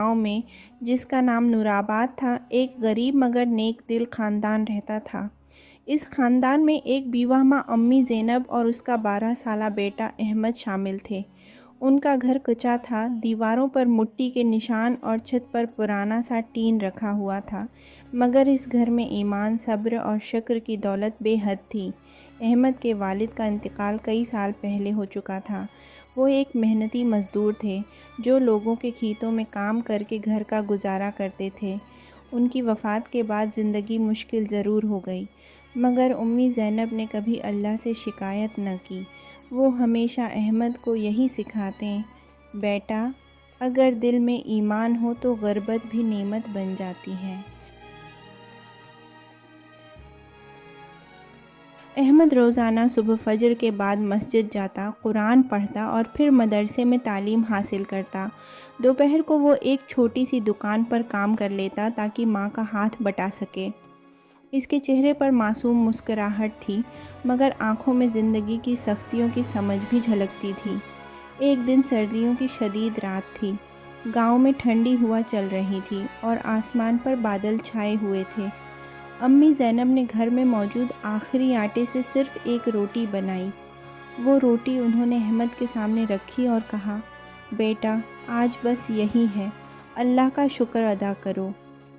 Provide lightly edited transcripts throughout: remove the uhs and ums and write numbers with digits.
گاؤں میں جس کا نام نورآباد تھا، ایک غریب مگر نیک دل خاندان رہتا تھا۔ اس خاندان میں ایک بیوہ ماں امی زینب اور اس کا 12 سالہ بیٹا احمد شامل تھے۔ ان کا گھر کچا تھا، دیواروں پر مٹی کے نشان اور چھت پر پرانا سا ٹین رکھا ہوا تھا، مگر اس گھر میں ایمان، صبر اور شکر کی دولت بے حد تھی۔ احمد کے والد کا انتقال کئی سال پہلے ہو چکا تھا۔ وہ ایک محنتی مزدور تھے جو لوگوں کے کھیتوں میں کام کر کے گھر کا گزارا کرتے تھے۔ ان کی وفات کے بعد زندگی مشکل ضرور ہو گئی، مگر امی زینب نے کبھی اللہ سے شکایت نہ کی۔ وہ ہمیشہ احمد کو یہی سکھاتے، بیٹا، اگر دل میں ایمان ہو تو غربت بھی نعمت بن جاتی ہے۔ احمد روزانہ صبح فجر کے بعد مسجد جاتا، قرآن پڑھتا اور پھر مدرسے میں تعلیم حاصل کرتا۔ دوپہر کو وہ ایک چھوٹی سی دکان پر کام کر لیتا تاکہ ماں کا ہاتھ بٹا سکے۔ اس کے چہرے پر معصوم مسکراہٹ تھی، مگر آنکھوں میں زندگی کی سختیوں کی سمجھ بھی جھلکتی تھی۔ ایک دن سردیوں کی شدید رات تھی۔ گاؤں میں ٹھنڈی ہوا چل رہی تھی اور آسمان پر بادل چھائے ہوئے تھے۔ امی زینب نے گھر میں موجود آخری آٹے سے صرف ایک روٹی بنائی۔ وہ روٹی انہوں نے احمد کے سامنے رکھی اور کہا، بیٹا، آج بس یہی ہے، اللہ کا شکر ادا کرو۔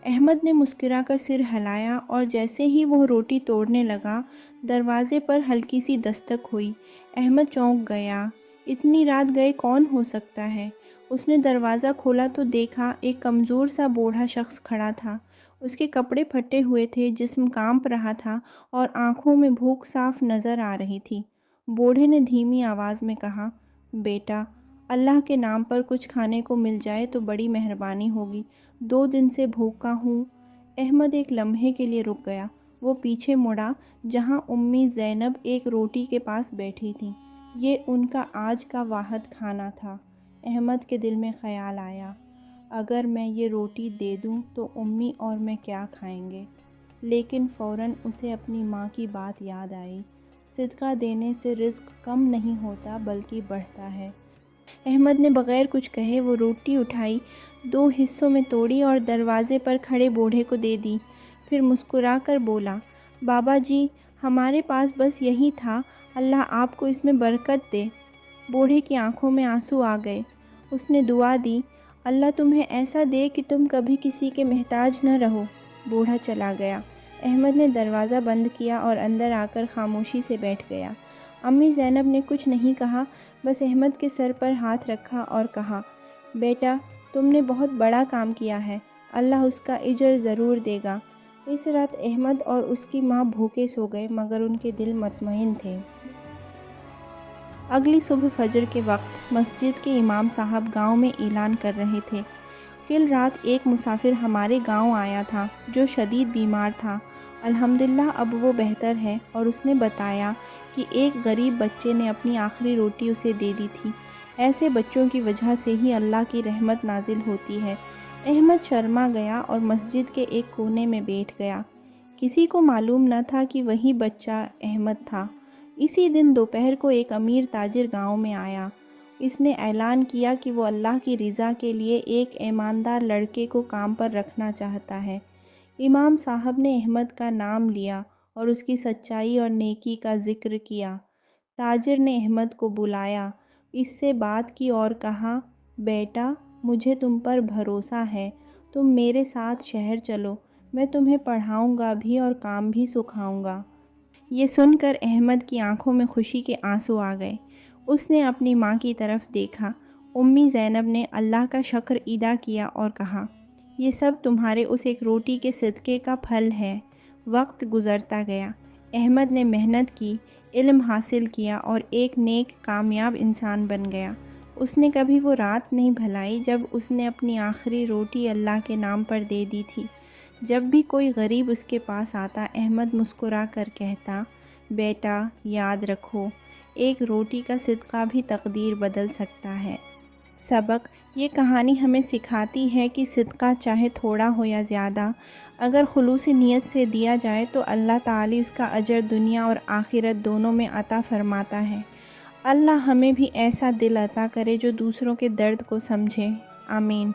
احمد نے مسکرا کر سر ہلایا اور جیسے ہی وہ روٹی توڑنے لگا، دروازے پر ہلکی سی دستک ہوئی۔ احمد چونک گیا۔ اتنی رات گئے کون ہو سکتا ہے؟ اس نے دروازہ کھولا تو دیکھا ایک کمزور سا بوڑھا شخص کھڑا تھا۔ اس کے کپڑے پھٹے ہوئے تھے، جسم کانپ رہا تھا اور آنکھوں میں بھوک صاف نظر آ رہی تھی۔ بوڑھے نے دھیمی آواز میں کہا، بیٹا، اللہ کے نام پر کچھ کھانے کو مل جائے تو بڑی مہربانی ہوگی، 2 دن سے بھوکا ہوں۔ احمد ایک لمحے کے لیے رک گیا۔ وہ پیچھے مڑا جہاں امی زینب ایک روٹی کے پاس بیٹھی تھیں۔ یہ ان کا آج کا واحد کھانا تھا۔ احمد کے دل میں خیال آیا، اگر میں یہ روٹی دے دوں تو امی اور میں کیا کھائیں گے؟ لیکن فوراً اسے اپنی ماں کی بات یاد آئی، صدقہ دینے سے رزق کم نہیں ہوتا بلکہ بڑھتا ہے۔ احمد نے بغیر کچھ کہے وہ روٹی اٹھائی، 2 حصوں میں توڑی اور دروازے پر کھڑے بوڑھے کو دے دی۔ پھر مسکرا کر بولا، بابا جی، ہمارے پاس بس یہی تھا، اللہ آپ کو اس میں برکت دے۔ بوڑھے کی آنکھوں میں آنسو آ گئے۔ اس نے دعا دی، اللہ تمہیں ایسا دے کہ تم کبھی کسی کے محتاج نہ رہو۔ بوڑھا چلا گیا۔ احمد نے دروازہ بند کیا اور اندر آ کر خاموشی سے بیٹھ گیا۔ امی زینب نے کچھ نہیں کہا، بس احمد کے سر پر ہاتھ رکھا اور کہا، بیٹا، تم نے بہت بڑا کام کیا ہے، اللہ اس کا اجر ضرور دے گا۔ اس رات احمد اور اس کی ماں بھوکے سو گئے، مگر ان کے دل مطمئن تھے۔ اگلی صبح فجر کے وقت مسجد کے امام صاحب گاؤں میں اعلان کر رہے تھے، کل رات ایک مسافر ہمارے گاؤں آیا تھا جو شدید بیمار تھا، الحمدللہ اب وہ بہتر ہے، اور اس نے بتایا کہ ایک غریب بچے نے اپنی آخری روٹی اسے دے دی تھی۔ ایسے بچوں کی وجہ سے ہی اللہ کی رحمت نازل ہوتی ہے۔ احمد شرما گیا اور مسجد کے ایک کونے میں بیٹھ گیا۔ کسی کو معلوم نہ تھا کہ وہی بچہ احمد تھا۔ اسی دن دوپہر کو ایک امیر تاجر گاؤں میں آیا۔ اس نے اعلان کیا کہ وہ اللہ کی رضا کے لیے ایک ایماندار لڑکے کو کام پر رکھنا چاہتا ہے۔ امام صاحب نے احمد کا نام لیا اور اس کی سچائی اور نیکی کا ذکر کیا۔ تاجر نے احمد کو بلایا، اس سے بات کی اور کہا، بیٹا، مجھے تم پر بھروسہ ہے، تم میرے ساتھ شہر چلو، میں تمہیں پڑھاؤں گا بھی اور کام بھی سکھاؤں گا۔ یہ سن کر احمد کی آنکھوں میں خوشی کے آنسو آ گئے۔ اس نے اپنی ماں کی طرف دیکھا۔ امی زینب نے اللہ کا شکر ادا کیا اور کہا، یہ سب تمہارے اس ایک روٹی کے صدقے کا پھل ہے۔ وقت گزرتا گیا۔ احمد نے محنت کی، علم حاصل کیا اور ایک نیک کامیاب انسان بن گیا۔ اس نے کبھی وہ رات نہیں بھلائی جب اس نے اپنی آخری روٹی اللہ کے نام پر دے دی تھی۔ جب بھی کوئی غریب اس کے پاس آتا، احمد مسکرا کر کہتا، بیٹا، یاد رکھو، ایک روٹی کا صدقہ بھی تقدیر بدل سکتا ہے۔ سبق: یہ کہانی ہمیں سکھاتی ہے کہ صدقہ چاہے تھوڑا ہو یا زیادہ، اگر خلوص نیت سے دیا جائے تو اللہ تعالی اس کا اجر دنیا اور آخرت دونوں میں عطا فرماتا ہے۔ اللہ ہمیں بھی ایسا دل عطا کرے جو دوسروں کے درد کو سمجھے۔ آمین۔